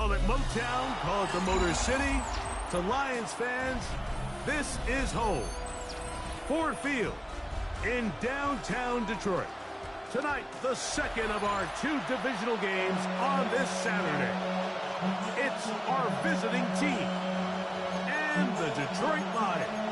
Well, at Motown, call it the Motor City. To Lions fans, this is home. Ford Field in downtown Detroit. Tonight, the second of our 2 divisional games on this Saturday. It's our visiting team and the Detroit Lions.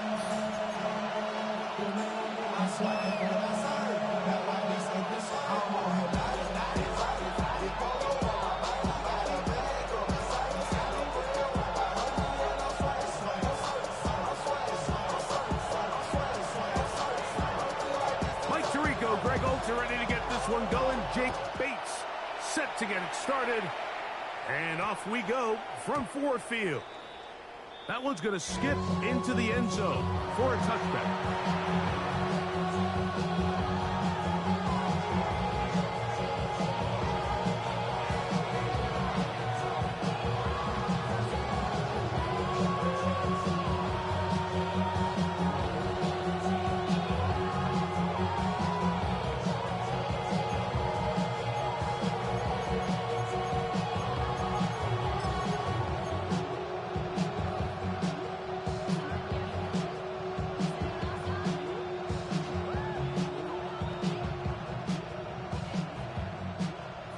Ready to get this one going. Jake Bates set to get it started. And off we go from Ford Field. That one's going to skip into the end zone for a touchback.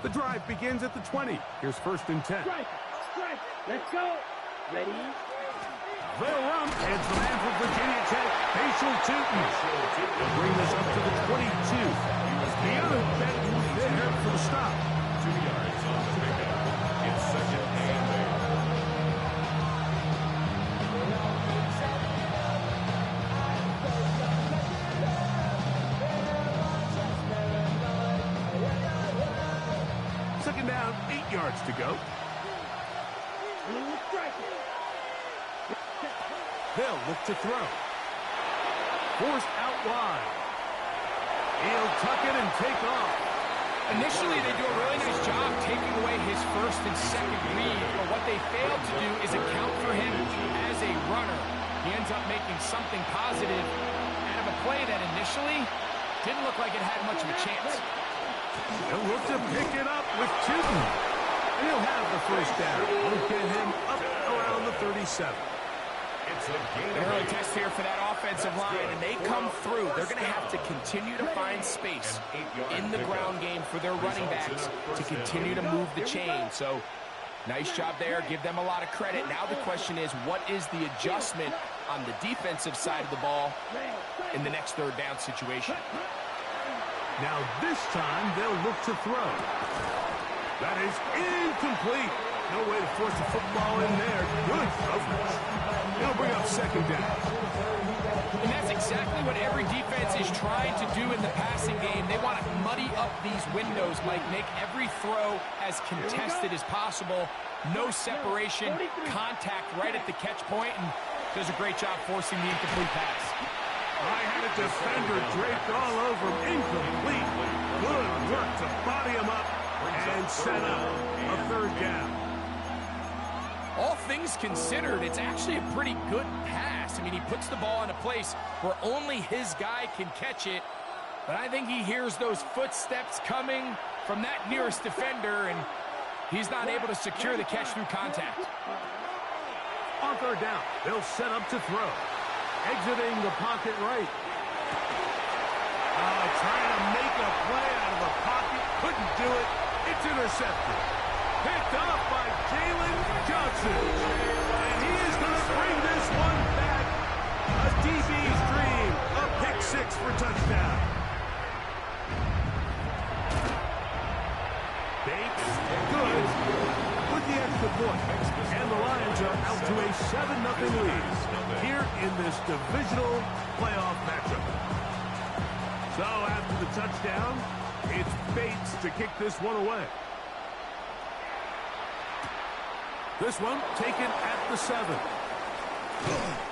The drive begins at the 20. Here's 1st and 10. Strike. Let's go. Ready? They'll run. It's the man from Virginia Tech, Facial Tootin. They'll bring this up to the 22. The other bet there for the stop. 2 yards on the pickup. It's 2nd and 8. Second down, 8 yards to go. They'll look to throw. Forced out wide. He'll tuck it and take off. Initially, they do a really nice job taking away his 1st and 2nd read, but what they failed to do is account for him as a runner. He ends up making something positive out of a play that initially didn't look like it had much of a chance. They'll look to pick it up with Tootin. And he'll have the 1st down. We'll get him up around the 37. An early test here for that offensive line, and they come through. They're going to have to continue to find space in the ground game for their running backs to continue to move the chain. So, nice job there. Give them a lot of credit. Now the question is, what is the adjustment on the defensive side of the ball in the next 3rd down situation? Now this time, they'll look to throw. That is incomplete. No way to force the football in there. Good coverage. He'll bring up 2nd down. And that's exactly what every defense is trying to do in the passing game. They want to muddy up these windows, Mike. Make every throw as contested as possible. No separation, contact right at the catch point, and does a great job forcing the incomplete pass. I had a defender draped all over him. Incomplete. Good work to body him up and set up a 3rd down. All things considered, it's actually a pretty good pass. I mean, he puts the ball in a place where only his guy can catch it. But I think he hears those footsteps coming from that nearest defender, and he's not able to secure the catch through contact. On 3rd down, they'll set up to throw. Exiting the pocket right. Trying to make a play out of the pocket. Couldn't do it. It's intercepted. Picked off by Jalen Johnson. And he is going to bring this one back. A DB's dream. A pick 6 for touchdown. Bates, good. With the extra point. And the Lions are out to a 7-0 lead here in this divisional playoff matchup. So after the touchdown, it's Bates to kick this one away. This one taken at the 7.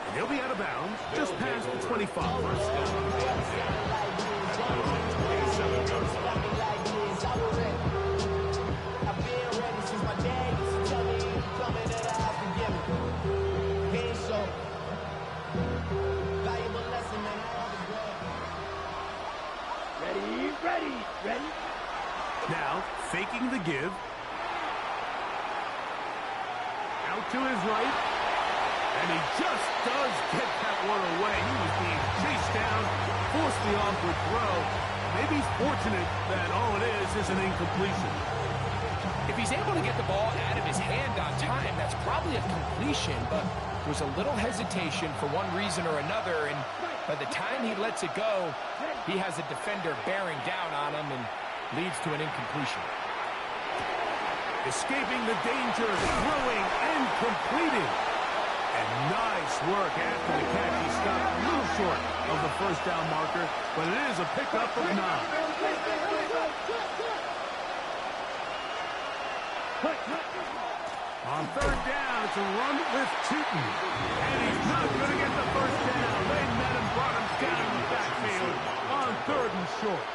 And he'll be out of bounds just past the 25. Ready? Now, faking the give. to his right. And he just does get that one away. He was being chased down, forced the awkward throw. Maybe he's fortunate that all it is an incompletion. If he's able to get the ball out of his hand on time, that's probably a completion, but there was a little hesitation for one reason or another, and by the time he lets it go, he has a defender bearing down on him and leads to an incompletion. Escaping the danger, throwing and completing. And nice work after the catch. He stopped a little short of the first down marker, but it is a pickup of 9. On third down, it's a run with Tootin. And he's not going to get the first down. They met him, brought him down in the backfield on 3rd and short.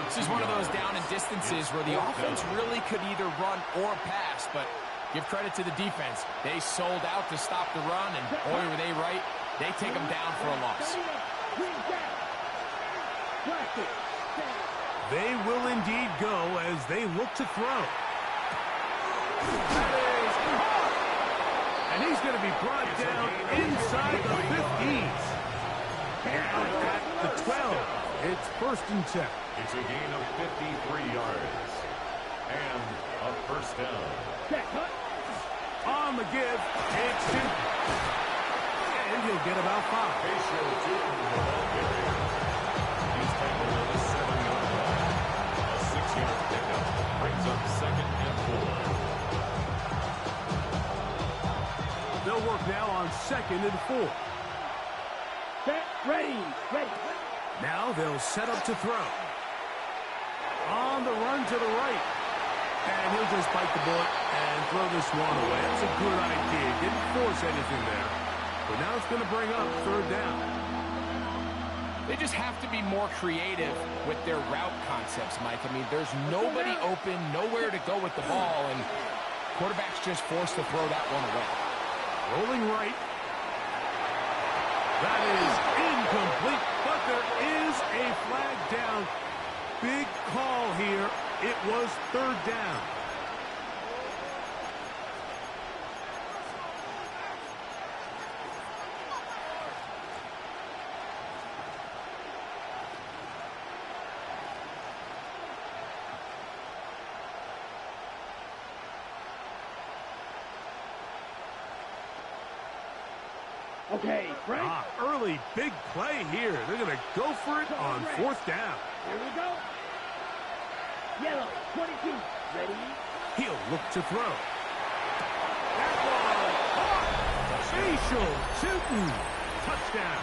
This is one of those down and distances where the offense really could either run or pass, but give credit to the defense. They sold out to stop the run, and boy, were they right. They take them down for a loss. They will indeed go as they look to throw. And he's going to be brought down inside the 50s. Down at the 12. It's 1st and 10. It's a gain of 53 yards. And a first down. On the give, it's Tootin. And he'll get about 5. He's tackled on the 7-yard line. A 6-yard pickup brings up 2nd and 4. They'll work now on 2nd and 4. Set, ready. Now they'll set up to throw. On the run to the right. And he'll just bite the bullet and throw this one away. That's a good idea. Didn't force anything there. But now it's going to bring up 3rd down. They just have to be more creative with their route concepts, Mike. I mean, there's nobody open, nowhere to go with the ball, and quarterback's just forced to throw that one away. Rolling right. That is incomplete, but there is a flag down. Big call here. It was 3rd down. Okay, Frank. Early big play here. They're going to go for it on 4th down. Here we go. Yellow, 22. Ready? He'll look to throw. That one. Facial Tootin. Touchdown.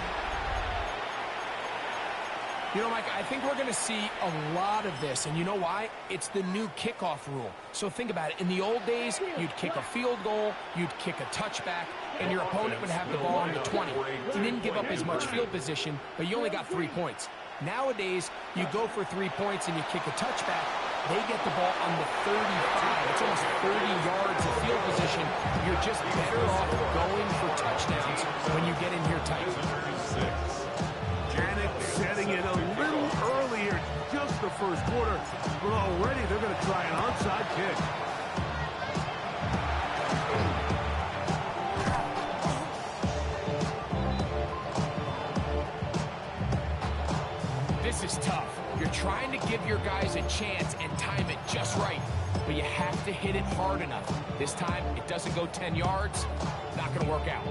You know, Mike, I think we're going to see a lot of this, and you know why? It's the new kickoff rule. So think about it. In the old days, you'd kick a field goal, you'd kick a touchback, and your opponent would have the ball on the 20. You didn't give up as much field position, but you only got 3 points. Nowadays, you go for 3 points and you kick a touchback, they get the ball on the 35. It's almost 30 yards of field position. You're just better off going for touchdowns when you get in here tight. Janik setting it a little earlier, just the first quarter, but already they're going to try an onside kick. This is tough. You're trying to give your guys a chance and time it just right, but you have to hit it hard enough. This time, it doesn't go 10 yards. Not going to work out.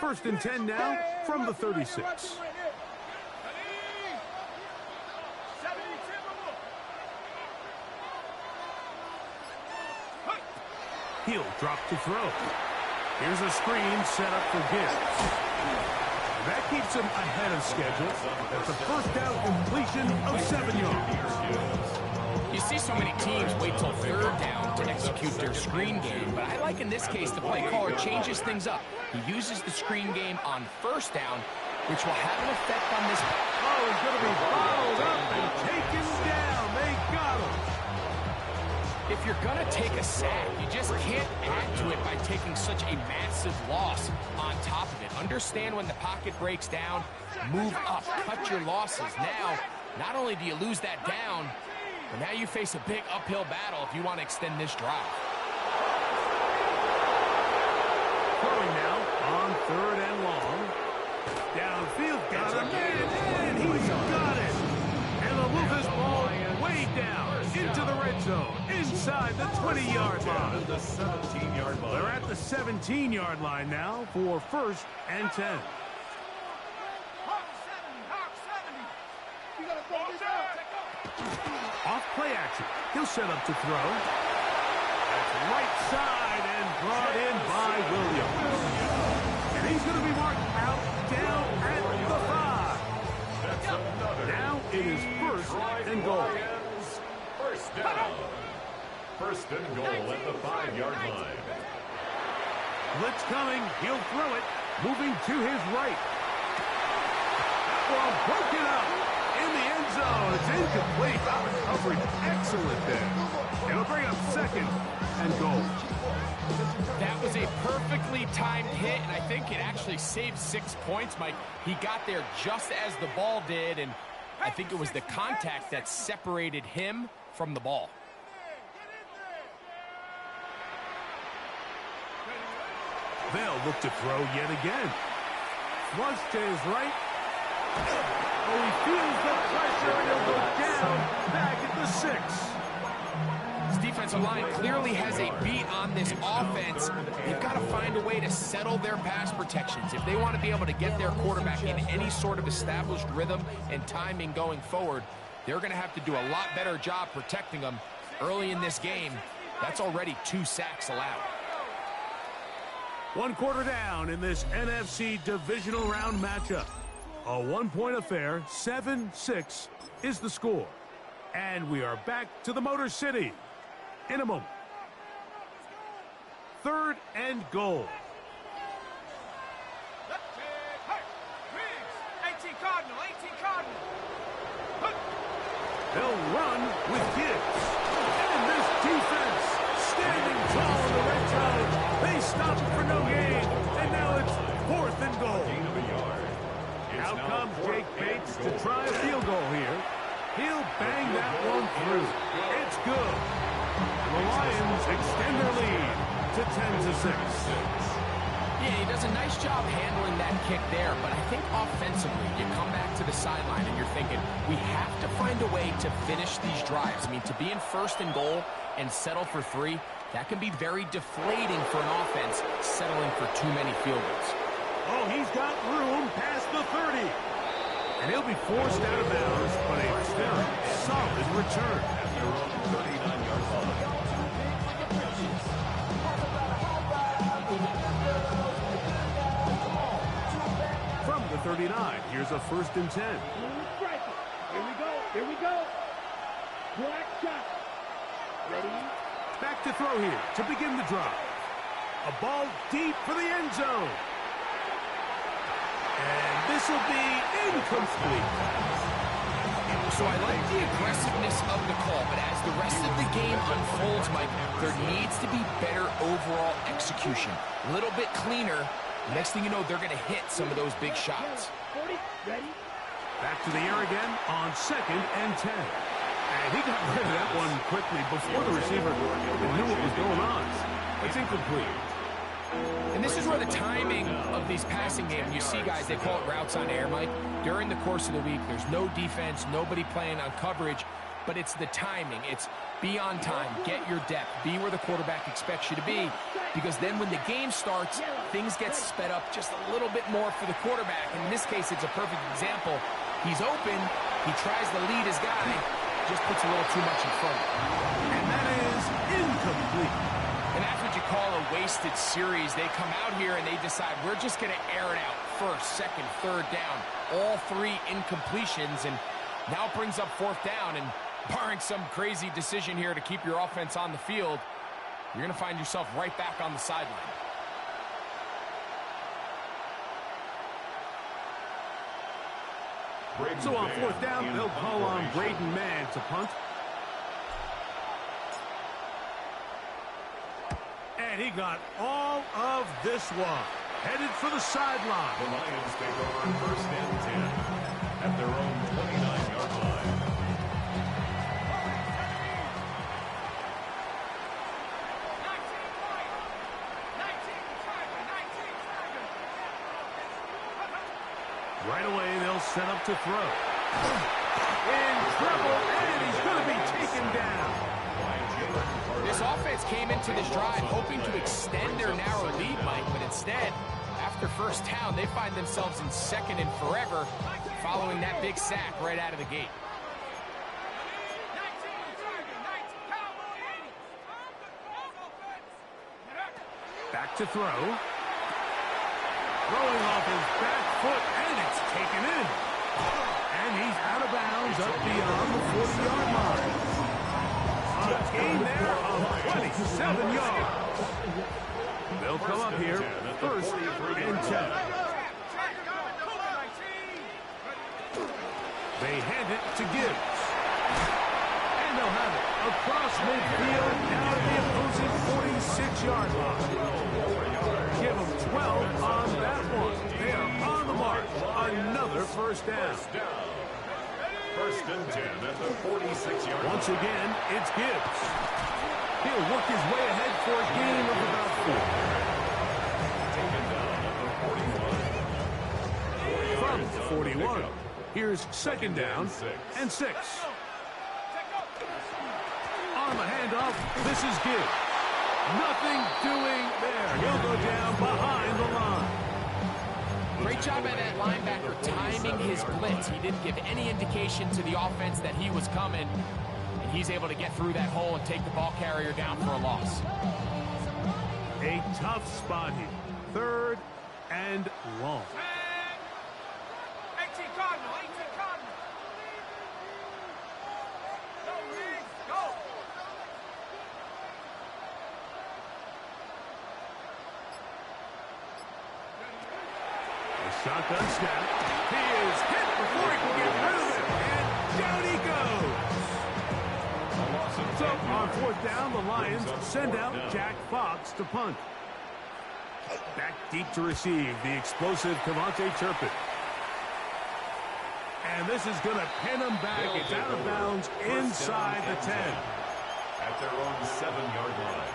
First and 10 now from the 36. He'll drop to throw. Here's a screen set up for Gibbs. That keeps him ahead of schedule. That's a first down completion of 7 yards. You see so many teams wait till 3rd down to execute their screen game, but I like in this case the play caller changes things up. He uses the screen game on 1st down, which will have an effect on this. Oh, he's going to be followed up and taken down. They got him. if you're going to take a sack, you just can't add to it by taking such a massive loss on top of it. Understand when the pocket breaks down, move up, cut your losses. Now, not only do you lose that down, but now you face a big uphill battle if you want to extend this drive. Throwing now on 3rd and long. Downfield, got a man, and he's got it. And they'll move this ball way down into the red zone, inside the 20-yard line. The 17-yard line. They're at the 17-yard line now for 1st and 10. Off play action. He'll set up to throw. That's right side and brought in by Williams. And he's going to be marked out down at the 5. Now it is 1st and goal. First down. 1st and goal at the 5-yard line. Blitz coming. He'll throw it. Moving to his right. That ball broken up in the end zone. It's incomplete. Out of coverage. Excellent there. It'll bring up 2nd and goal. That was a perfectly timed hit, and I think it actually saved 6 points, Mike. He got there just as the ball did, and I think it was the contact that separated him from the ball. They'll look to throw yet again. Flush to his right. Oh, he feels the pressure, and he'll go down back at the 6. This defensive line clearly has a beat on this offense. They've got to find a way to settle their pass protections. If they want to be able to get their quarterback in any sort of established rhythm and timing going forward, they're going to have to do a lot better job protecting them early in this game. That's already 2 sacks allowed. 1 quarter down in this NFC divisional round matchup. A 1-point affair, 7-6 is the score. And we are back to the Motor City in a moment. 3rd and goal. 18 Cardinal, 18 Cardinal. They'll run with Gibbs. And this defense standing tall in the red zone. They stop it for no gain. And now it's 4th and goal. Gain of a yard. Out comes Jake Bates to try a field goal here. He'll bang that one through. It's good. The Lions extend their lead to 10-6. Yeah, he does a nice job handling that kick there, but I think offensively, you come back to the sideline and you're thinking, we have to find a way to finish these drives. I mean, to be in 1st and goal and settle for 3, that can be very deflating for an offense settling for too many field goals. Oh, he's got room past the 30. And he'll be forced out of bounds, but a very solid return. At their own 39-yard line. From the 39, here's a 1st and 10. Here we go. Here we go. Black shot. Ready? Back to throw here to begin the drive. A ball deep for the end zone. And this will be incomplete. So I like the aggressiveness of the call, but as the rest of the game unfolds, Mike, there needs to be better overall execution. A little bit cleaner. Next thing you know, they're going to hit some of those big shots. 40, ready? Back to the air again on 2nd and 10. And he got rid of that one quickly before the receiver knew what was going on. It's incomplete. And this is where the timing of these passing games, you see guys, they call it routes on air, Mike. During the course of the week, there's no defense, nobody playing on coverage, but it's the timing. It's be on time, get your depth, be where the quarterback expects you to be, because then when the game starts, things get sped up just a little bit more for the quarterback. And in this case, it's a perfect example. He's open, he tries to lead his guy, just puts a little too much in front of him. And that is incomplete. And that's what you call a wasted series. They come out here and they decide, we're just going to air it out. 1st, 2nd, 3rd down. All 3 incompletions, and now it brings up 4th down. And barring some crazy decision here to keep your offense on the field, you're going to find yourself right back on the sideline. So on 4th down, they'll call on Braden Mann to punt. And he got all of this one. Headed for the sideline. The Lions take over first and 10 at their own 29-yard line. Right away, they'll set up to throw. In trouble, and he's going to be taken down. This offense came into this drive hoping to extend their narrow lead, Mike, but instead, after first down, they find themselves in second and forever following that big sack right out of the gate. Back to throw. Throwing off his back foot, and it's taken in. And he's out of bounds up beyond the 40-yard line. A gain there of 27 yards. They'll come up here first and 10. They hand it to Gibbs. And they'll have it across midfield down the opposing 46-yard line. Give them 12 on that one. They are on the mark. Another first down. First and 10 at the 46-yard line. Once again, it's Gibbs. He'll work his way ahead for a gain of about 4. Taken down at the 41. From the 41, here's second down and 6. On the handoff, this is Gibbs. Nothing doing there. He'll go down behind the line. Great job by that linebacker timing his blitz. He didn't give any indication to the offense that he was coming, and he's able to get through that hole and take the ball carrier down for a loss. A tough spot here. Third and long. 18 Cardinal, 18 Cardinal. Go, Riggs, go. Shotgun snap. He is hit before he can get rid of it. And down he goes. So on fourth down, the Lions send out Jack Fox to punt. Back deep to receive the explosive Cavante Turpin. And this is going to pin him back. It's out of bounds inside the 10. At their own 7-yard line.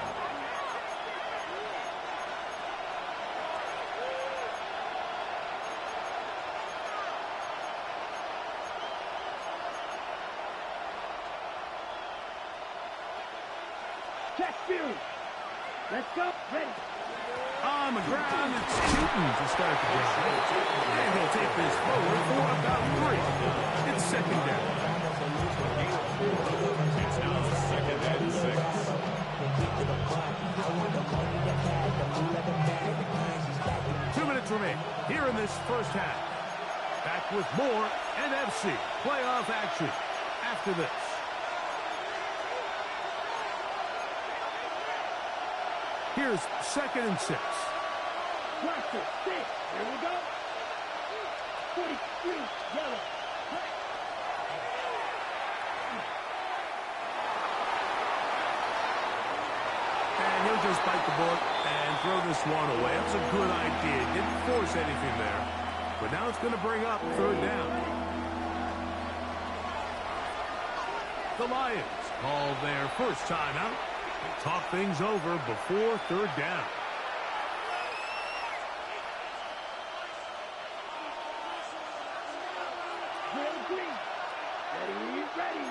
Check Fury. Let's go. Ready. On the ground, it's Newton to start the drive. And he'll take this forward for about 3. It's second down. It's now second and 6. 2 minutes remain here in this first half. Back with more NFC playoff action after this. Here's second and 6. Cluster, 6. Here we go. 43, yellow. And he'll just bite the bullet and throw this one away. That's a good idea. Didn't force anything there. But now it's going to bring up third down. The Lions call their first timeout. Talk things over before third down. Green. Ready.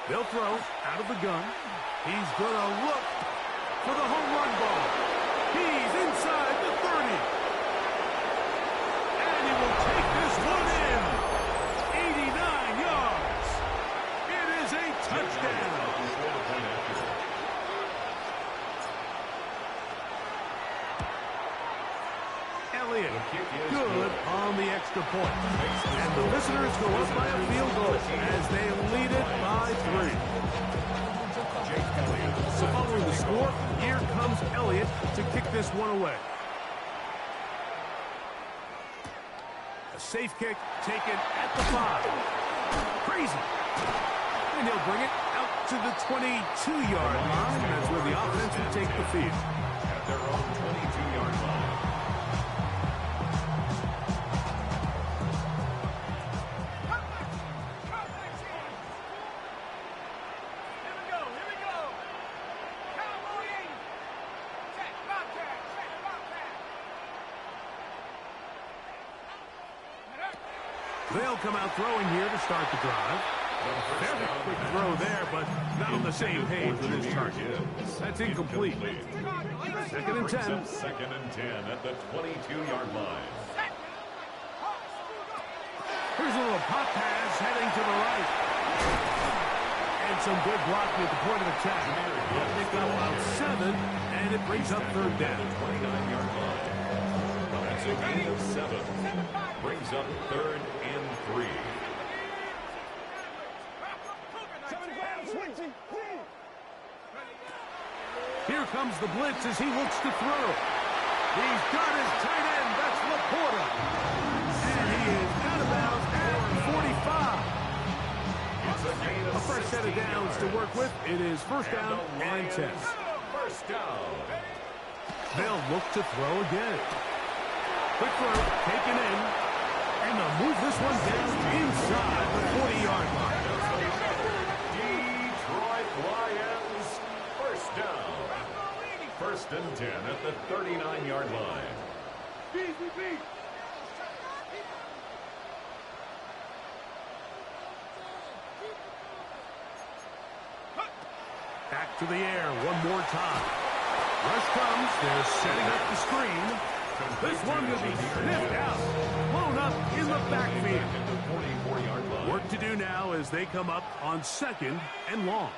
They'll throw out of the gun. He's going to look for the home run ball. He's inside the 30. And he will take this one in. 89 yards. It is a touchdown. Elliott, good on the extra point. And the visitors go up by a field goal as they lead it by 3. So following the score, here comes Elliott to kick this one away. A safe kick taken at the 5. Crazy. And he'll bring it out to the 22-yard line. That's where the offense will take the field. At their own 22-yard line. They'll come out throwing here to start the drive. Very quick throw there, but not on the same page with his target. That's incomplete. Second and 10. Second and 10 at the 22-yard line. Here's a little pop pass heading to the right. And some good blocking at the point of attack. They'll pick up about 7, and it brings up third down. 29-yard line. That's a gain of 7. Brings up third and 3. Here comes the blitz as he looks to throw. He's got his tight end. That's Laporta. And he is out of bounds at 45. A fresh set of downs to work with. It is first down and 10. First down. They'll look to throw again. Quick throw, taken in. And they'll move this one down inside the 40-yard line. Detroit Lions, first down. First and 10 at the 39-yard line. Back to the air one more time. Rush comes. They're setting up the screen. This one will be sniffed out. Blown up in the backfield. Work to do now as they come up on second and long.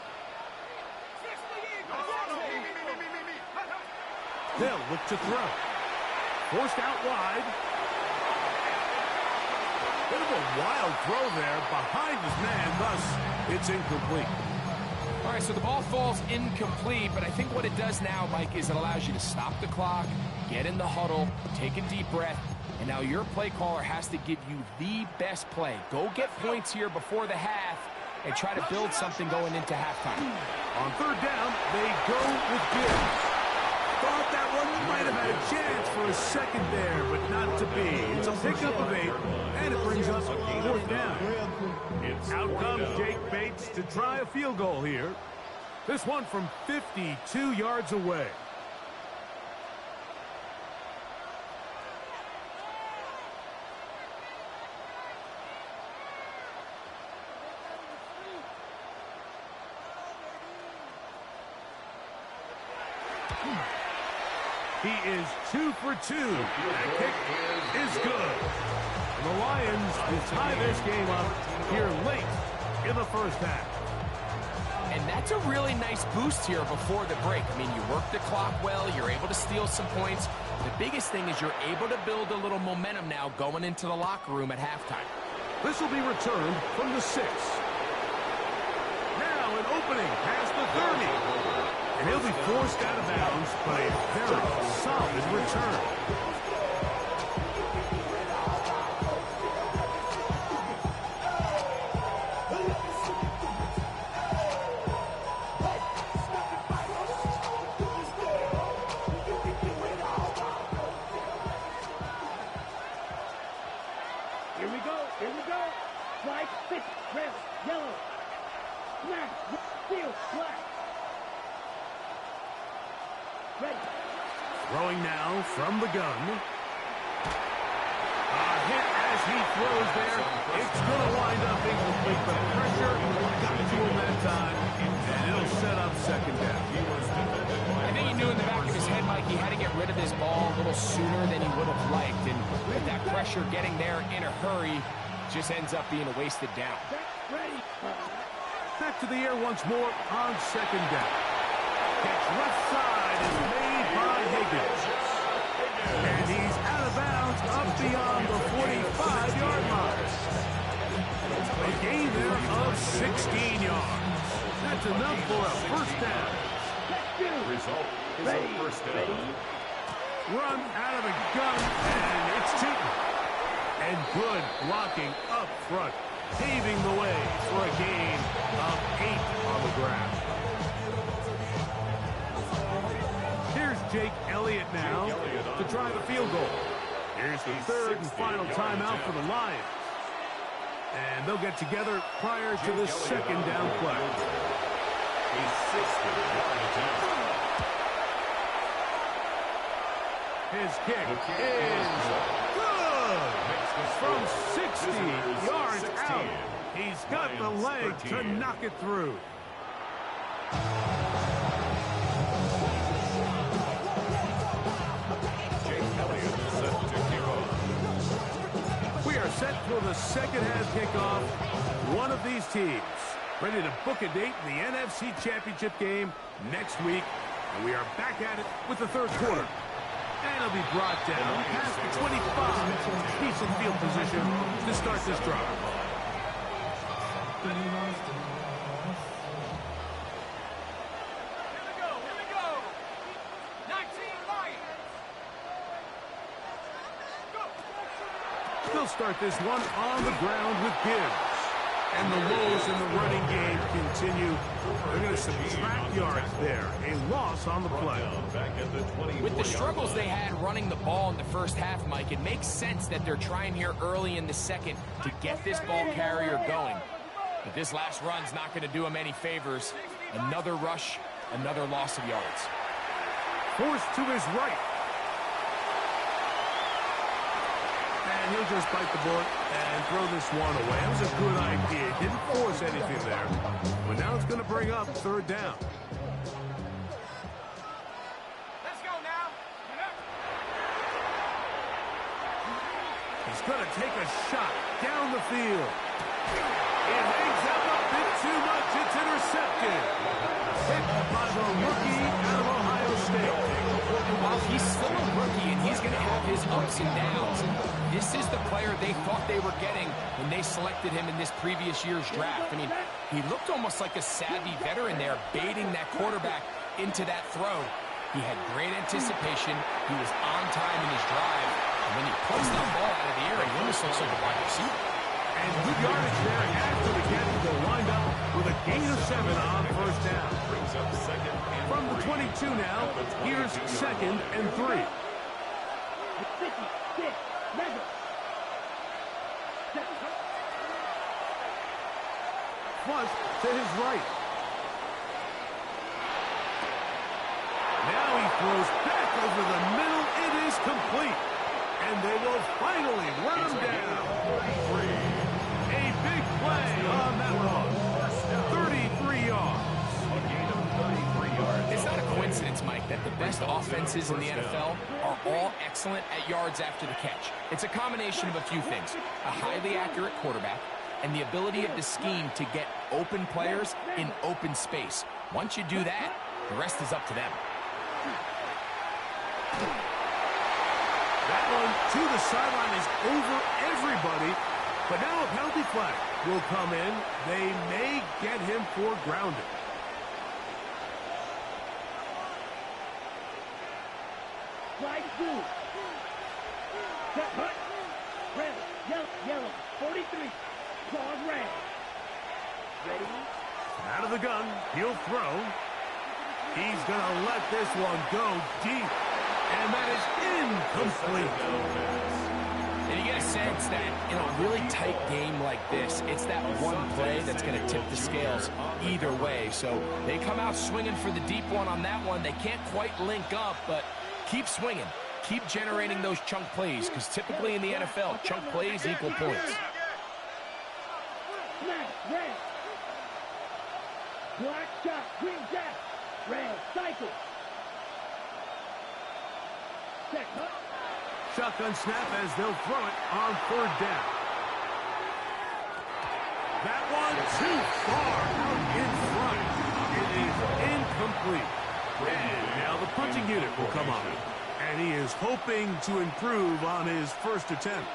They'll look to throw. Forced out wide. Bit of a wild throw there behind his man. Thus, it's incomplete. All right, so the ball falls incomplete, but I think what it does now, Mike, is it allows you to stop the clock, get in the huddle, take a deep breath, and now your play caller has to give you the best play. Go get points here before the half and try to build something going into halftime. On third down, they go with Gibbs. Thought that one might have had a chance for a second there, but not to be. It's a pickup of 8, and it brings us fourth down. Out comes Jake Bates to try a field goal here. This one from 52 yards away. He is 2 for 2. That kick is good. And the Lions will tie this game up here late in the first half. And that's a really nice boost here before the break. I mean, you work the clock well, you're able to steal some points. The biggest thing is you're able to build a little momentum now going into the locker room at halftime. This will be returned from the 6. Now an opening past the 30. And he'll be forced out of bounds, but a very solid return. Here we go. Flag, 6, red, yellow. Smash, steal, black. Ready. Throwing now from the gun. A hit as he throws there. It's going to wind up incomplete, but pressure got to him that time, and it'll set up second down. I think he knew in the back of his head, Mike, he had to get rid of this ball a little sooner than he would have liked. And with that pressure getting there in a hurry, just ends up being a wasted down. Ready. Back to the air once more on second down. Catch left side is made by Higgins. And he's out of bounds up beyond the 45-yard line. A gain there of 16 yards. That's enough for a first down. Result is a first down. Run out of the gun, and it's Tootin. And good blocking up front. paving the way for a gain of 8 on the ground. Here's Jake Elliott now to try the field goal. Here's the third and final timeout for the Lions. And they'll get together prior to the second down play. A 60-yard attempt. His kick is good. From 60 yards out. He's got the leg to knock it through. Set for the second half kickoff. One of these teams ready to book a date in the NFC Championship game next week. And we are back at it with the third quarter. And it'll be brought down past the 25. Decent field position to start this drive. They'll start this one on the ground with Gibbs. And the woes in the running game continue. They're going to subtract yards there. A loss on the play. With the struggles they had running the ball in the first half, Mike, it makes sense that they're trying here early in the second to get this ball carrier going. But this last run's not going to do him any favors. Another rush, another loss of yards. Forced to his right. And he'll just bite the bullet and throw this one away. It was a good idea. Didn't force anything there. But now it's going to bring up third down. Let's go now. He's going to take a shot down the field. It hangs out a bit too much. It's intercepted. Hit by the rookie out of Ohio State. And while he's still a rookie and he's going to have his ups and downs, this is the player they thought they were getting when they selected him in this previous year's draft. I mean, he looked almost like a savvy veteran there, baiting that quarterback into that throw. He had great anticipation. He was on time in his drive. And when he pulls that ball out of the air, he almost looks like a wide receiver. And good yardage there after the catch. They'll wind up with a gain of 7 on first down. From the 22 now, here's second and 3. Flush to his right. Now he throws back over the middle. It is complete. And they will finally run him down. A big play on that one. 33 yards. It's not a coincidence, Mike, that the best offenses in the NFL are all excellent at yards after the catch. It's a combination of a few things. A highly accurate quarterback and the ability of the scheme to get open players in open space. Once you do that, the rest is up to them. That one to the sideline is over everybody. But now a penalty flag will come in. They may get him for grounding. Slide through. Set hut. Red, yellow, 43. Claws red. Ready? Out of the gun. He'll throw. He's going to let this one go deep. And that is incomplete. And you get a sense that in a really tight game like this, it's that one play that's going to tip the scales either way. So they come out swinging for the deep one on that one. They can't quite link up, but keep swinging. Keep generating those chunk plays, because typically in the NFL, chunk plays equal points. Red. Black shot, green jack. Red, cycle. Check, huh? Shotgun snap as they'll throw it on third down. That one too far out in front. It is incomplete. And now the punching unit will come on. And he is hoping to improve on his first attempt.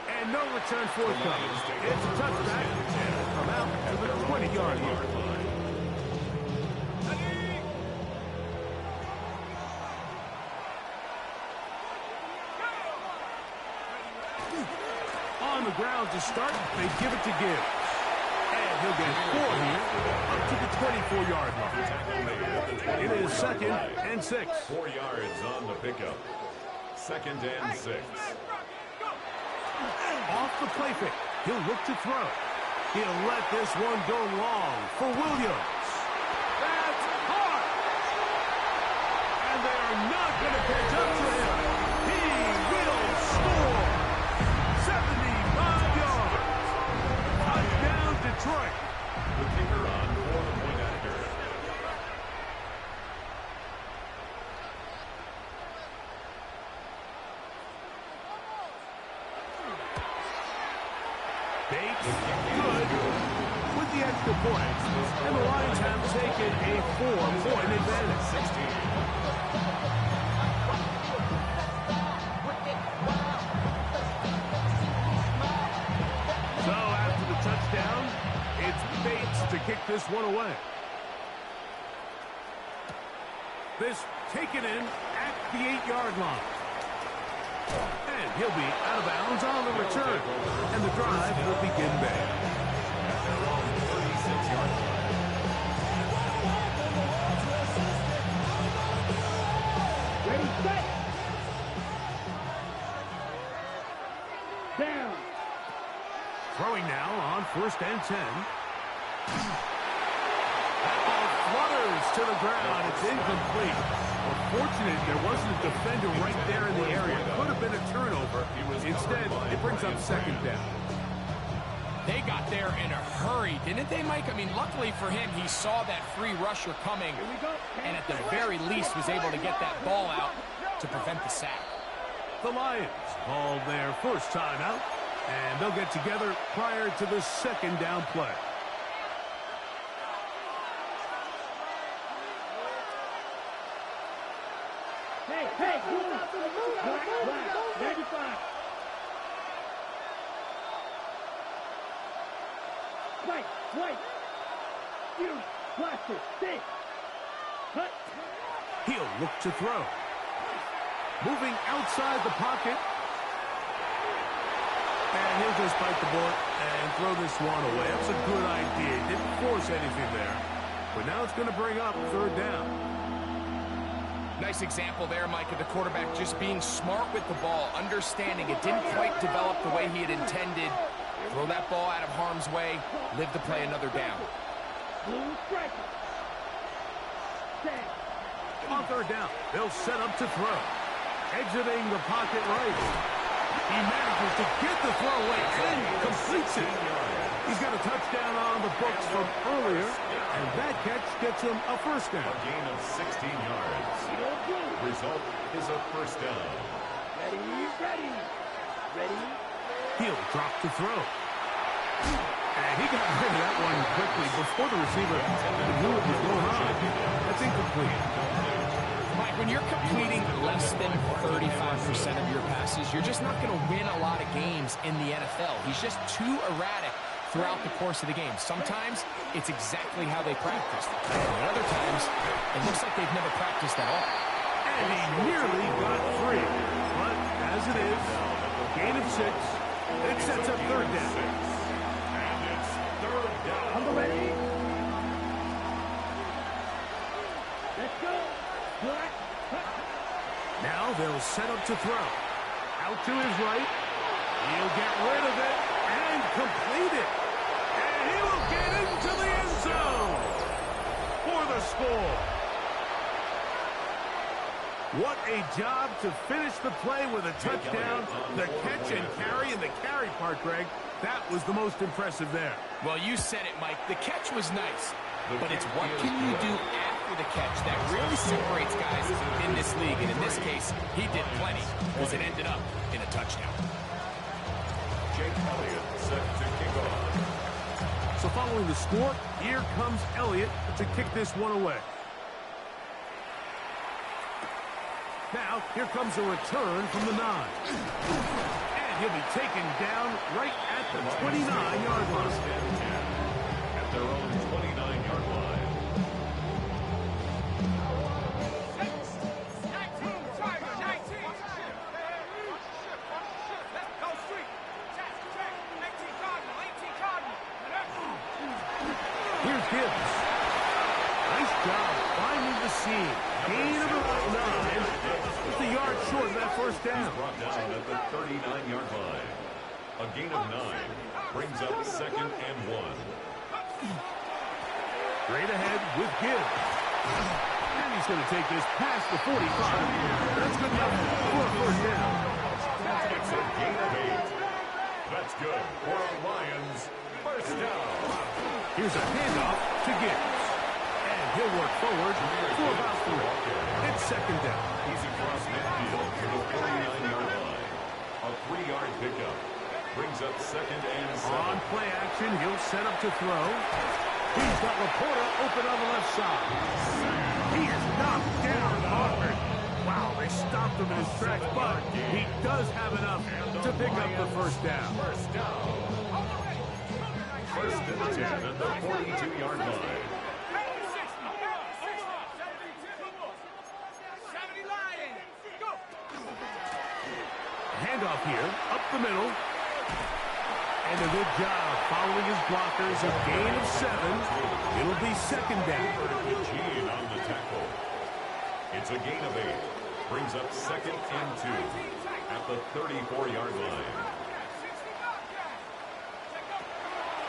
And no return forthcoming. It's a touchback, and will come out to the 20-yard line. on the ground to start. They give it to Gibbs. And he'll get 4 here, up to the 24-yard line. It is 2nd and 6. 4 yards on the pickup. 2nd and 6. Off the play fake. He'll look to throw. He'll let this one go long for Williams. That's hard. And they are not going to catch up to him. He will score. 75 yards. Touchdown, Detroit. The kicker on for the point after. Bates, good with the extra point. And the Lions have taken a 4-point advantage. 16. So after the touchdown, it's Bates to kick this one away. This taken in at the 8-yard line. And he'll be out of bounds on the return. And the drive will begin there. At their own 36-yard line. Ready, set. Down. Throwing now on 1st and 10. That ball flutters to the ground. It's incomplete. Fortunate there wasn't a defender right there in the area. Could have been a turnover. Instead, it brings up 2nd down. They got there in a hurry, didn't they, Mike? I mean, luckily for him, he saw that free rusher coming, and at the very least was able to get that ball out to prevent the sack. The Lions called their first timeout, and they'll get together prior to the 2nd down play. Hey, black, 95. White. You, blaster, stay. Cut. He'll look to throw. Moving outside the pocket. And he'll just bite the bullet and throw this one away. That's a good idea. Didn't force anything there. But now it's going to bring up 3rd down. Nice example there, Mike, of the quarterback just being smart with the ball, understanding it didn't quite develop the way he had intended. Throw that ball out of harm's way, live to play another down. Blue striker. Set. On 3rd down, they'll set up to throw. Exiting the pocket right. He manages to get the throw away and completes it. He's got a touchdown on the books from earlier, and that catch gets him a 1st down. A gain of 16 yards. Result is a 1st down. Ready. He'll drop to throw. And he got rid of that one quickly before the receiver knew what was going on. That's incomplete. Mike, when you're completing less than 35% of your passes, you're just not going to win a lot of games in the NFL. He's just too erratic throughout the course of the game. Sometimes it's exactly how they practiced. And other times, it looks like they've never practiced at all. And he nearly got free. But as it is, gain of 6, it sets up 3rd down. And it's 3rd down. On the ready. Let's go. Black. Now they'll set up to throw. Out to his right. He'll get rid of it and complete it. And he will get into the end zone for the score. What a job to finish the play with a touchdown. The catch and carry, and the carry part, Greg, that was the most impressive there. Well, you said it, Mike. The catch was nice, but it's what can you do after the catch that really separates guys in this league. And in this case, he did plenty because it ended up in a touchdown. Jake Elliott set to kick off. So following the score, here comes Elliott to kick this one away. Now, here comes a return from the 9. And he'll be taken down right at the 29-yard line. At their own 29-yard line. Here's Gibbs. Nice job finding the seam. Gain of about 9. Just a yard short of that first down. He's brought down at the 39-yard line. A gain of 9 brings up 2nd and 1. Straight ahead with Gibbs. And he's going to take this past the 45. That's good enough for a first down. It's a gain of 8. That's good for a Lions first down. Here's a handoff to Gibbs. And he'll work forward for about 3. It's 2nd down. He's across midfield to the 49-yard line. A 3-yard pickup brings up 2nd and 7. On play action, he'll set up to throw. He's got Laporta open on the left side. He is knocked down hard. Wow, they stopped him in his tracks, but he does have enough to pick up the first down. First down. 1st and 10 at the 42-yard line. Handoff here, up the middle. And a good job following his blockers. A gain of 7. It'll be 2nd down. Eugene on the tackle. It's a gain of 8. Brings up 2nd and 2 at the 34-yard line.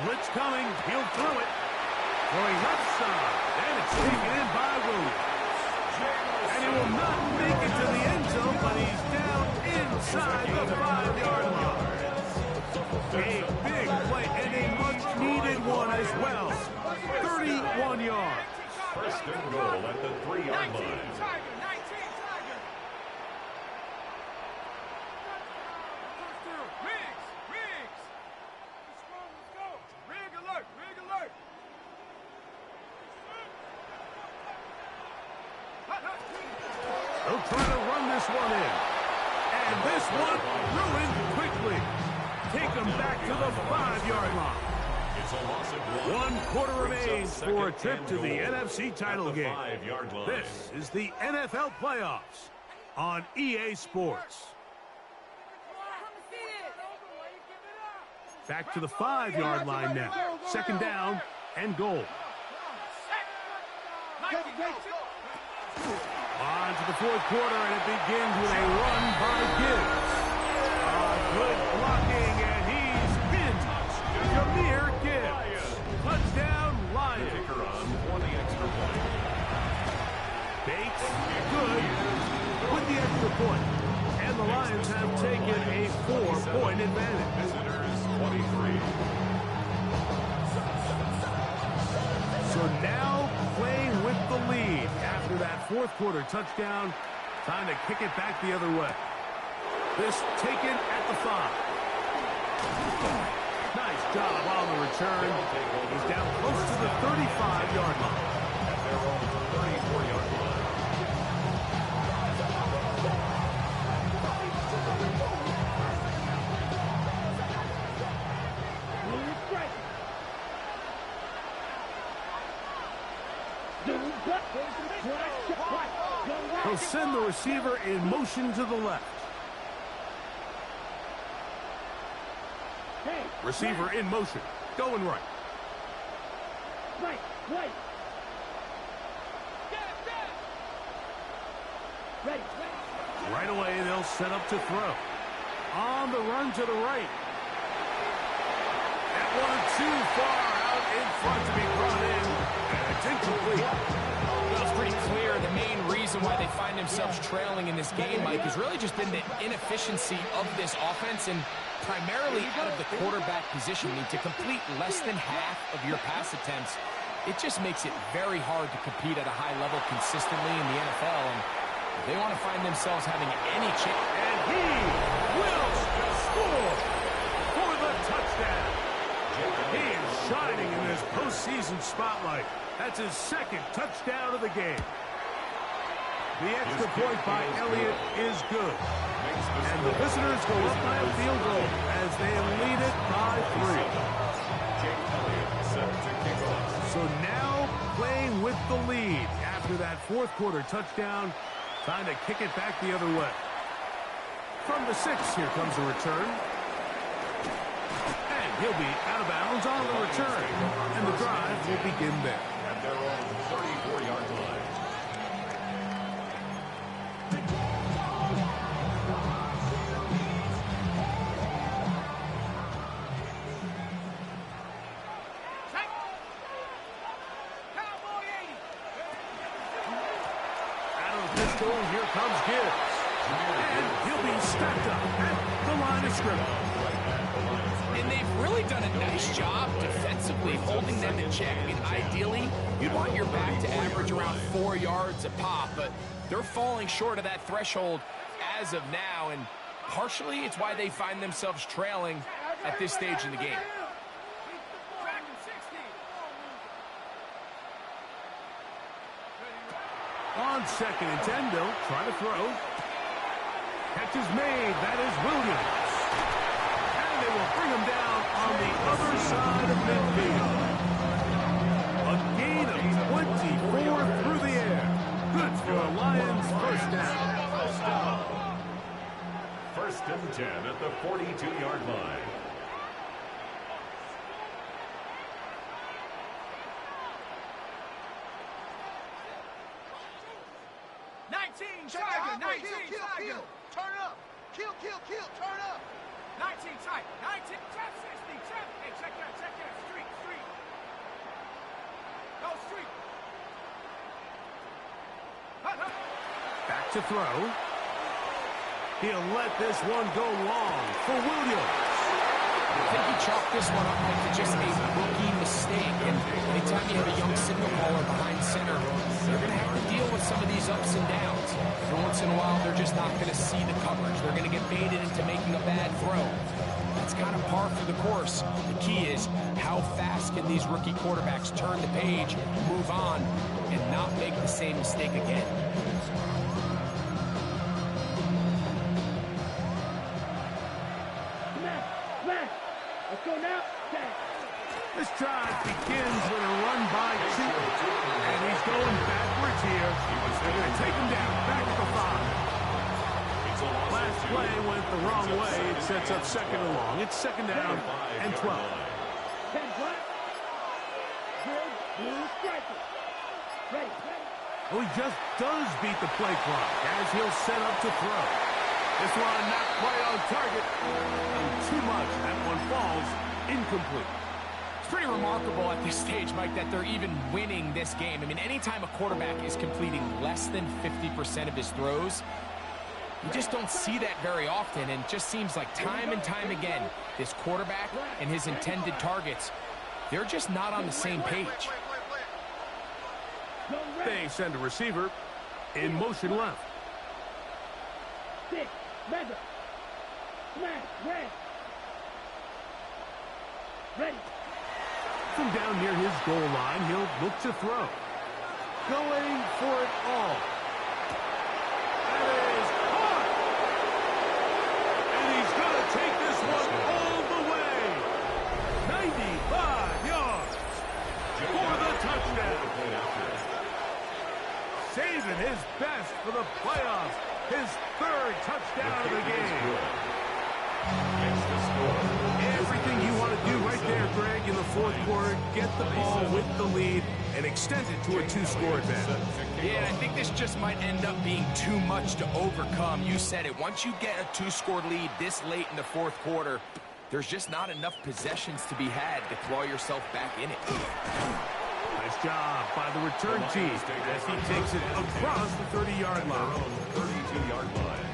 Blitz coming. He'll throw it. Throwing left side. And it's taken in by Williams. And he will not make it to the end zone, but he's down inside the 5-yard line. A big play and a much-needed one as well. 31 yards. 1st and goal at the 3-yard line. They'll try to run this one in. And this one ruined quickly. Take them back to the 5-yard line. It's a loss of 1. 1 quarter remains for a trip to the NFC title game. 5-yard line. This is the NFL playoffs on EA Sports. Back to the 5-yard line now. 2nd down and goal. On to the 4th quarter, and it begins with a run by Gibbs. Good blocking, and he's been Jahmyr Gibbs. Touchdown, Lions. Kicker on for the extra point. Bates, good, with the extra point. And the Lions have taken a 4-point advantage. Visitors 23. So now playing with the lead after that 4th quarter touchdown. Time to kick it back the other way. This taken at the 5. Nice job on the return. He's down close to the 35-yard line. At their own 34-yard line. He'll send the receiver in motion to the left. Receiver in motion. Going right. Right away, they'll set up to throw. On the run to the right. That one too far out in front to be brought in. And it's incomplete. Well, it's pretty clear the main reason why they find themselves trailing in this game, Mike, has really just been the inefficiency of this offense and primarily out of the quarterback position. I mean, to complete less than half of your pass attempts, it just makes it very hard to compete at a high level consistently in the NFL. And if they want to find themselves having any chance. And he will score for the touchdown. He is shining in this postseason spotlight. That's his 2nd touchdown of the game. The extra point by Elliott is good. And the visitors go up by a field goal as they lead it by 3. So now playing with the lead after that 4th quarter touchdown. Time to kick it back the other way. From the 6, here comes a return. And He'll be out of bounds on the return, and the drive will begin there. At their own 34-yard line. Here comes Gibbs. And he'll be stacked up at the line of scrimmage. And they've really done a nice job defensively holding them in check. I mean, ideally, you'd want your back to average around 4 yards a pop, but they're falling short of that threshold as of now, and partially it's why they find themselves trailing at this stage in the game. On 2nd and 10, they'll try to throw. Catch is made. That is Williams. And they will bring him down on the other side of midfield. A gain of 24 through the air. Good for a Lions first down. First and 10 at the 42-yard line. Tiger, 19, kill. Turn up. Kill, turn up. 19, tight. 19, trap 60, trap. Hey, check that. Street. Go, street. Back to throw. He'll let this one go long for Williams. I think he chalked this one up like just a rookie mistake. And anytime you have a young signal caller behind center, they're going to have to deal with some of these ups and downs. Every once in a while, they're just not going to see the coverage. They're going to get baited into making a bad throw. That's kind of par for the course. The key is how fast can these rookie quarterbacks turn the page, move on, and not make the same mistake again. Let's go now. This drive begins with a run by two. And he's going backwards here. They're going to take him down. Back at the 5. Last play went the wrong way. It sets up 2nd and long. It's 2nd down and 12. 10 black. Blue striker. Ready. Well, he just does beat the play clock as he'll set up to throw. This one not quite on target. And too much. That one falls incomplete. It's pretty remarkable at this stage, Mike, that they're even winning this game. I mean, anytime a quarterback is completing less than 50% of his throws, you just don't see that very often, and it just seems like time and time again, this quarterback and his intended targets, they're just not on the same page. They send a receiver in motion left. 6, mega. Smash, red. Ready. From down near his goal line, he'll look to throw. Going for it all. That is caught! And he's going to take this one all the way. 95 yards for the touchdown. Saving his best for the playoffs. His 3rd touchdown of the game. Everything you want to do right there, Greg, in the 4th quarter, get the ball with the lead and extend it to a 2-score advantage. Yeah, and I think this just might end up being too much to overcome. You said it. Once you get a 2-score lead this late in the 4th quarter, there's just not enough possessions to be had to claw yourself back in it. Nice job by the return team as he takes it across the 30-yard line. 32-yard line.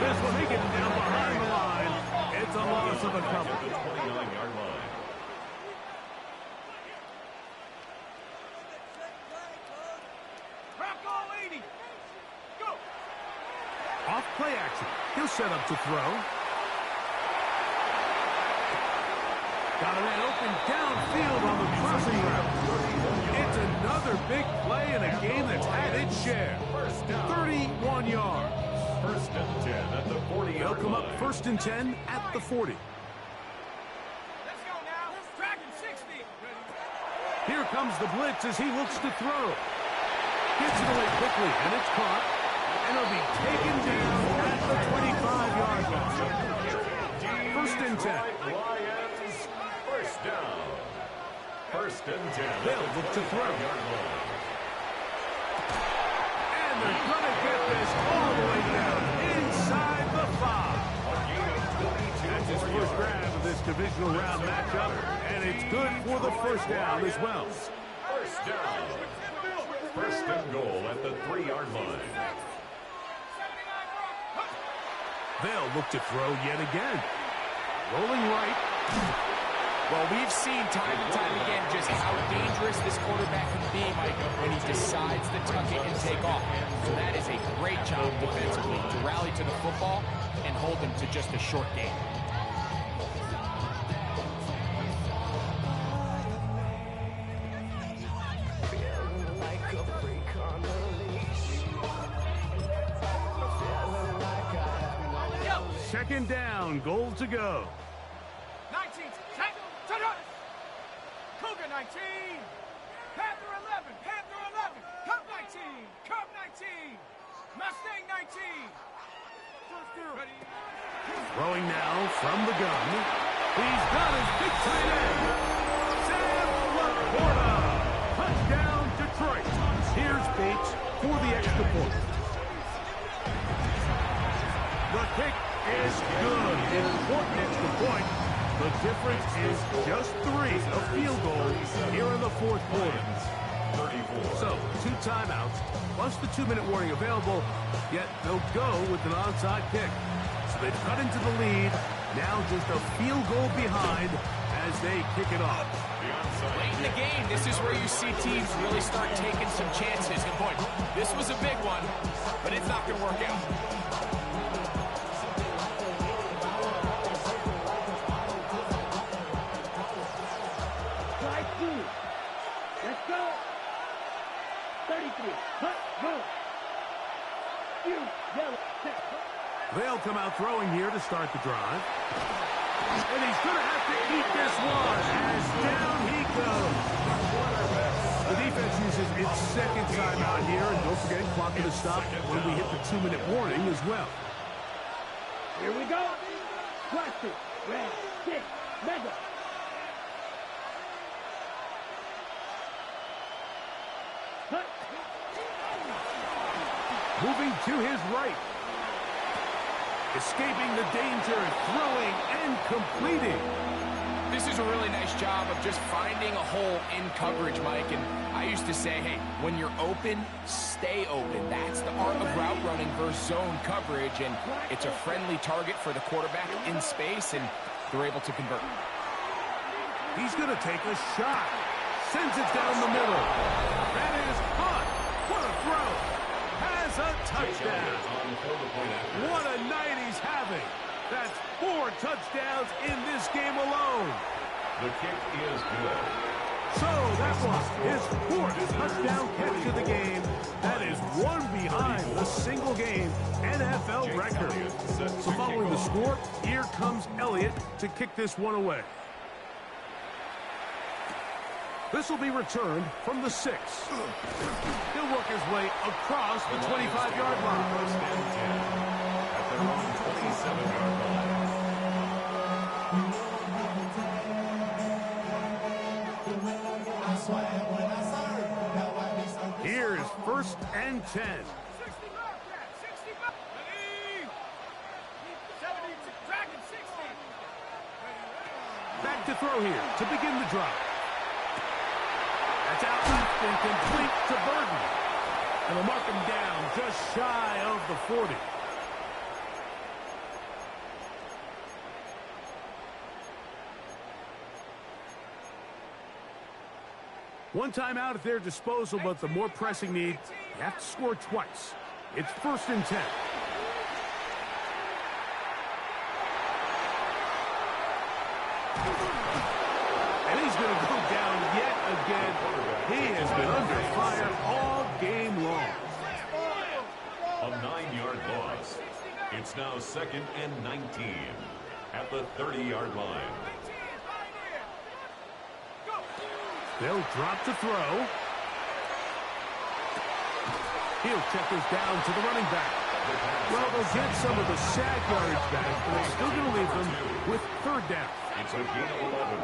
This will make it down behind the line. It's a loss of a couple. 29-yard line. Off play action. He'll set up to throw. Got a man open downfield on the crossing route. It's another big play in a game that's had its share. 31 yards. First and 10 at the 40-yard line. They'll come up first and 10 at the 40. Let's go now. Dragon 60. Here comes the blitz as he looks to throw. Gets it away quickly, and it's caught. And it'll be taken down at the 25-yard line. First and 10. Lions, first down. First and 10. They'll look to throw. And they're going to get this all the way down inside the 5. That's his first grab of this divisional round matchup, and it's good for the first down as well. First down. First and goal at the 3-yard line. They'll look to throw yet again. Rolling right. Well, we've seen time and time again just how dangerous this quarterback can be, Mike, when he decides to tuck it and take off. So that is a great job defensively to rally to the football and hold him to just a short game. Second down, goal to go. 19. Check. Turn up. Cougar 19. Panther 11. Panther 11. Cub 19. Cub 19. Mustang 19. Ready. Throwing now from the gun. He's got his big tight end. Sam Laporta. Touchdown, Detroit. Here's Bates for the extra point. The kick is good. Important extra point. The difference is just 3 of field goals here in the fourth quarter. 34. So, 2 timeouts, plus the 2-minute warning available, yet they'll go with an onside kick. So they've cut into the lead, now just a field goal behind as they kick it off. Late in the game, this is where you see teams really start taking some chances. And boy, this was a big one, but it's not going to work out. Let's go. 33. Hut, go. You, yellow, check. They'll come out throwing here to start the drive. And he's going to have to eat this one as down he goes. The defense uses its second timeout here, and don't forget, clock to stop when we hit the 2-minute warning as well. Here we go. Plastic, red, stick, mega. Hut. Moving to his right. Escaping the danger, throwing and completing. This is a really nice job of just finding a hole in coverage, Mike. And I used to say, hey, when you're open, stay open. That's the art of route running versus zone coverage. And it's a friendly target for the quarterback in space, and they're able to convert. He's going to take a shot. Sends it down the middle. That is caught. What a throw. Has a touchdown. What a night he's having. That's 4 touchdowns in this game alone. The kick is good. So that was his 4th touchdown catch of the game. That is one behind the single-game NFL record. So following the score, here comes Elliott to kick this one away. This will be returned from the 6. He'll work his way across the 25-yard line. First and 10 at their own 27-yard line. Here's first and 10. 60 Bobcat. 60 Bobcat. Ready. 70. Dragon 60. Back to throw here to begin the drive. That's out left and complete to Burton. And they'll mark him down just shy of the 40. One timeout at their disposal, but the more pressing need, you have to score twice. It's first and 10. And he's going to go down yet again. He has been under fire all game long. A 9-yard loss. It's now 2nd and 19 at the 30-yard line. They'll drop to throw. He'll check this down to the running back. Well, they'll get some of the sack yards back, but they're still going to leave them with 3rd down. It's a gain of 11.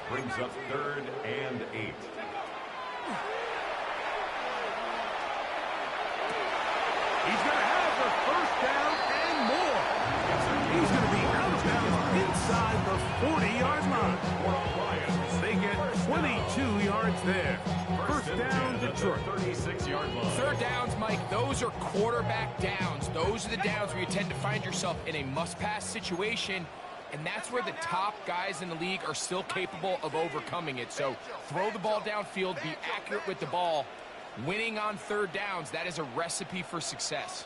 Brings up 3rd and 8. He's going to have the 1st down and more. He's going to be out of bounds inside the 40-yard line. They get 22 yards there. 1st down, Detroit. 36-yard line. 3rd downs, Mike, those are quarterback downs. Those are the downs where you tend to find yourself in a must-pass situation, and that's where the top guys in the league are still capable of overcoming it. So throw the ball downfield, be accurate with the ball. Winning on 3rd downs, that is a recipe for success.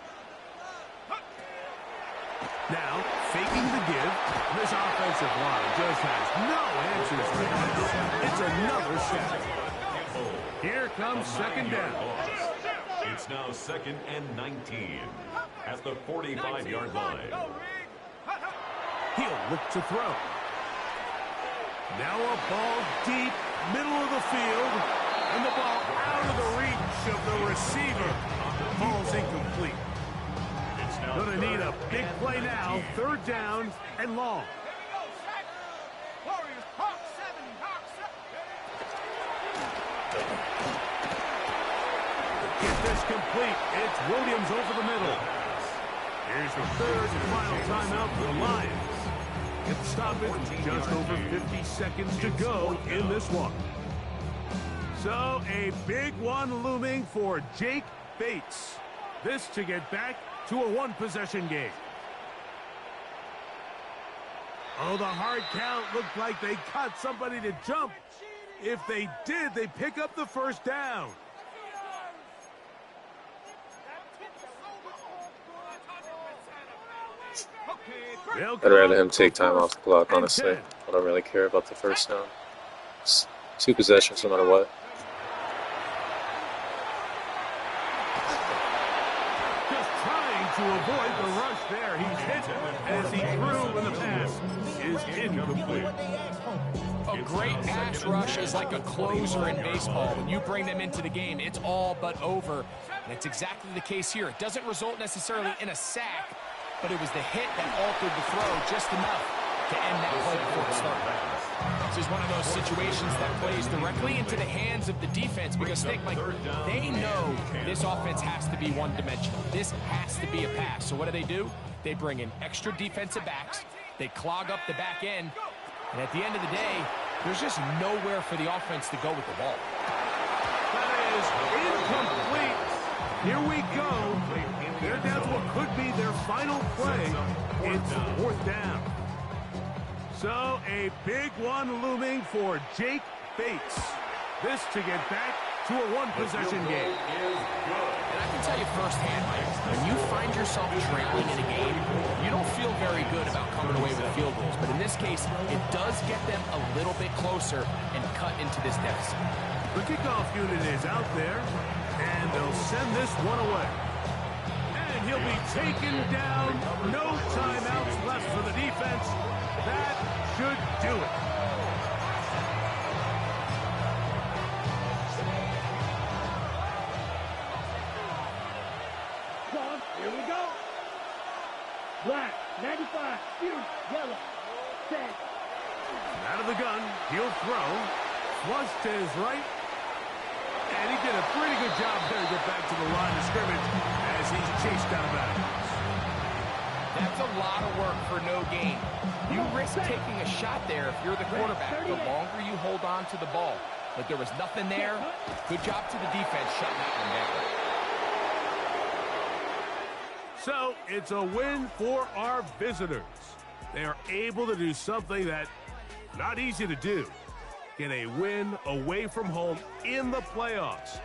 Now, faking the give. This offensive line just has no answers for that. It's another sack. Here comes 2nd down. It's now 2nd and 19 at the 45-yard line. He'll look to throw. Now a ball deep, middle of the field, and the ball out of the reach of the receiver. Ball's incomplete. Gonna need a big play now. 3rd down and long. Get this complete. It's Williams over the middle. Here's the 3rd and final timeout for the Lions. Get the stoppage with just over 50 seconds to go in this one. So a big one looming for Jake Bates. This to get back to a 1-possession game. Oh, the hard count looked like they caught somebody to jump. If they did, they pick up the 1st down. I'd rather him take time off the clock, honestly. I don't really care about the 1st down. It's 2 possessions no matter what. To avoid the rush there. He's hit as he threw in the pass is incomplete. A great pass rush is like a closer in baseball. When you bring them into the game, it's all but over. And it's exactly the case here. It doesn't result necessarily in a sack, but it was the hit that altered the throw just enough to end that play before it started. This is one of those situations that plays directly into the hands of the defense because, think, Mike, they know this offense has to be one-dimensional. This has to be a pass. So what do? They bring in extra defensive backs. They clog up the back end. And at the end of the day, there's just nowhere for the offense to go with the ball. That is incomplete. Here we go. They're down to what could be their final play. It's 4th down. So a big one looming for Jake Bates. This to get back to a 1-possession game. And I can tell you firsthand, Mike, when you find yourself trailing in a game, you don't feel very good about coming away with field goals. But in this case, it does get them a little bit closer and cut into this deficit. The kickoff unit is out there, and they'll send this one away. And he'll be taken down. No timeouts left for the defense. That should do it. Here we go. Black, 95, huge, yellow, set. Out of the gun, he'll throw. Flush to his right. And he did a pretty good job there to get back to the line of scrimmage as he's chased out of bounds. That's a lot of work for no gain. You risk taking a shot there if you're the quarterback, the longer you hold on to the ball. But there was nothing there. Good job to the defense shutting that one down. So it's a win for our visitors. They are able to do something that not easy to do. Get a win away from home in the playoffs.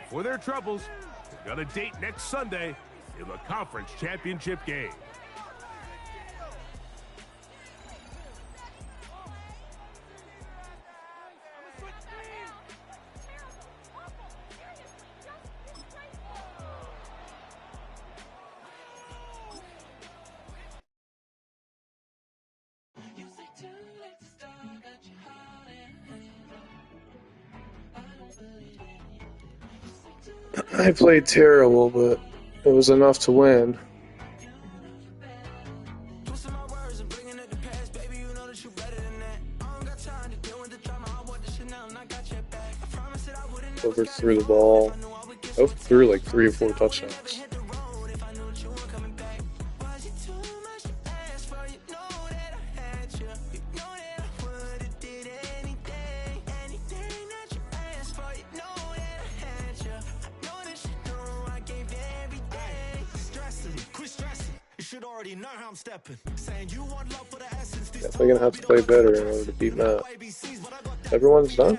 For their troubles, they've got a date next Sunday in the conference championship game. I played terrible, but it was enough to win. Overthrew the ball. I threw like 3 or 4 touchdowns. Definitely gonna have to play better in order to beat Matt. Everyone's done?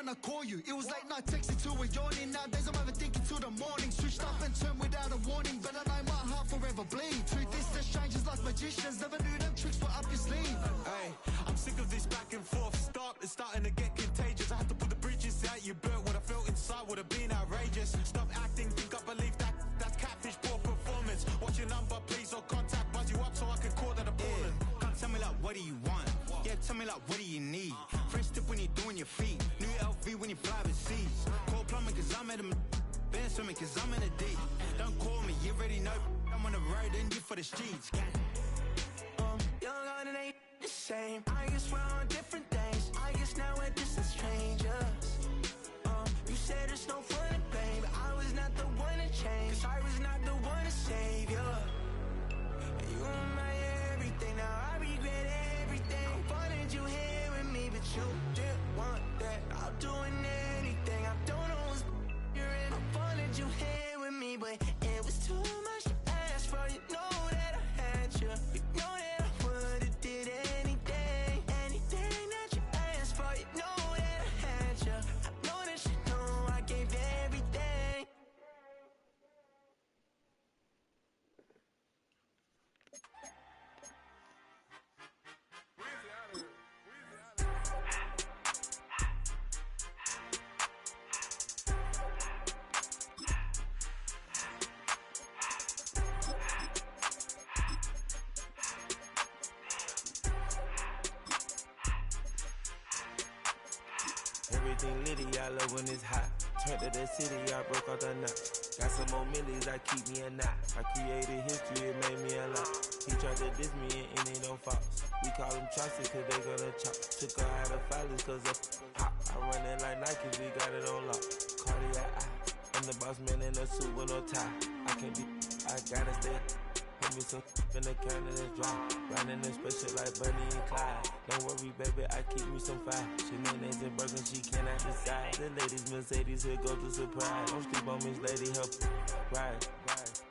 I call you. It was late night texting to a yawning. Nowadays I'm overthinking till the morning. Switched up and turned without a warning. But I know my heart forever bleed. Truth is that strangers like magicians. Never knew them tricks were up your sleeve. Hey, I'm sick of this back and forth. It's starting to get contagious. I had to put the bridges out you built. What I felt inside would have been outrageous. Stop acting, think I believe that's catfish, poor performance. What's your number, please, or contact. Buzz you up so I can call that a ballin'. Come tell me like, what do you want? Yeah, tell me like, what do you need? French tip when you're doing your feet. New LV when you fly overseas. Call plumbing cause I'm at a been swimming cause I'm in a deep. Don't call me, you already know. I'm on the road and you for the streets. Young and ain't the same. I guess we're on different things. I guess now we're distant strangers. You said there's no fun in pain, but I was not the one to change. Cause I was not the one to save you. And you were my everything. Now I regret everything. I wanted you here with me, but you didn't want that. I'm doing anything. I don't know what's you're in. I wanted you here with me, but it was too much to ask for. You know that I had you. You know that I would've did anything. Anything that you asked for. You know that I had you. I know that you know I gave everything. Everything litty, I love when it's hot. Turned to the city, I broke out the knot. Got some more millies, I keep me a knot. I created history, it made me a lot. He tried to diss me and it don't false. We call them chopsticks cause they gonna chop. Took her out of filings cause of hot. I run it like Nike, we got it on lock. Cardiac eye. I'm the boss man in a suit with no tie. I can't be, I gotta stay. Put me some in the can of this dry. Riding in special like Bunny and Clyde. Don't worry, baby, I keep me some fire. She mayonnaise and burger, she cannot decide. The ladies Mercedes, here go to surprise. Don't sleep on Miss Lady, help ride.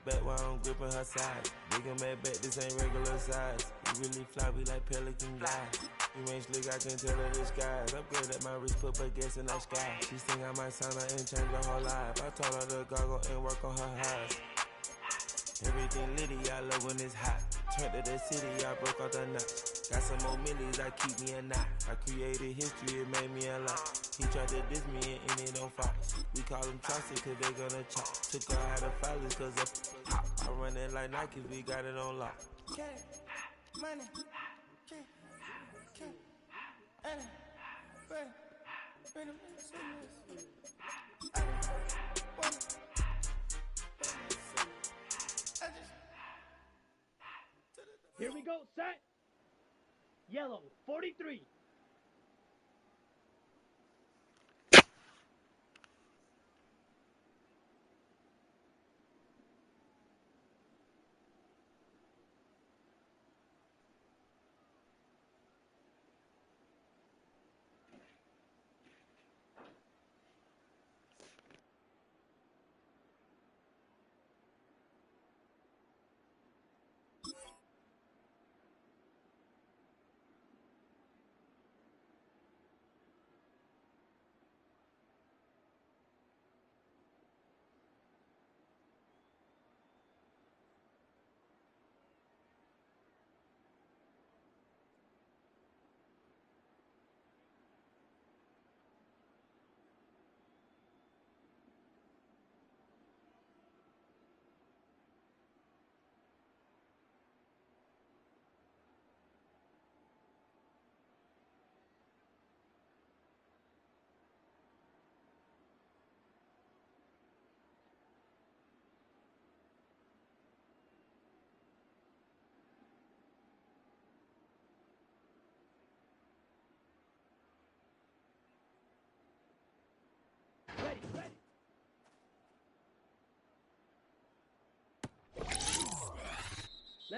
Back while I'm gripping her side. Big and mad back, this ain't regular size. You really fly, we like Pelican guys. You ain't slick, I can tell her the skies. Upgrade at my wrist, put her gas in the sky. She think I might sign her and change her whole life. I told her to goggle and work on her highs. Everything litty, I love when it's hot. Turned to the city, I broke out the knot. Got some more millies, I keep me a knot. I created history, it made me a lot. He tried to diss me and it don't false. We call them chopsticks cause they gonna chop. Took her out of filings cause of hot. I run it like Nike, we got it on lock. Cash, money, Here we go, set. Yellow, 43.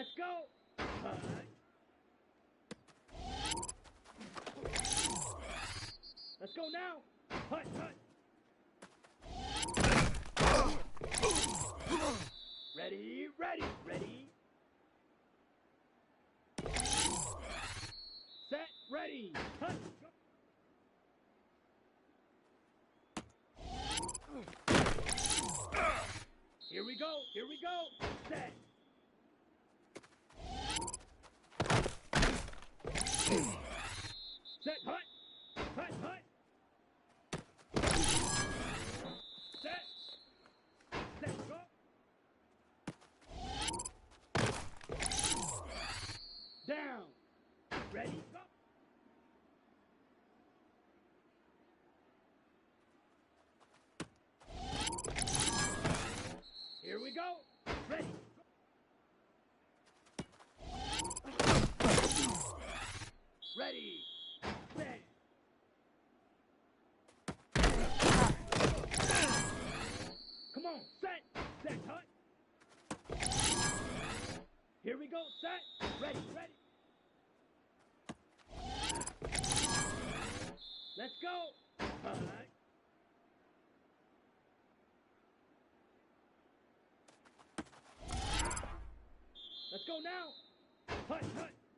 Let's go. Let's go now. Hut, hut. Ready, ready, ready. Set, ready. Hut. Here we go, here we go. Set. Set, hut. Hut, hut. Set. Set, go. Down. Ready, go. Here we go. Ready. Ready. Set. Come on, set. Set, hut. Here we go, set. Ready, ready. Let's go. Hut. Let's go now. Hut, hut.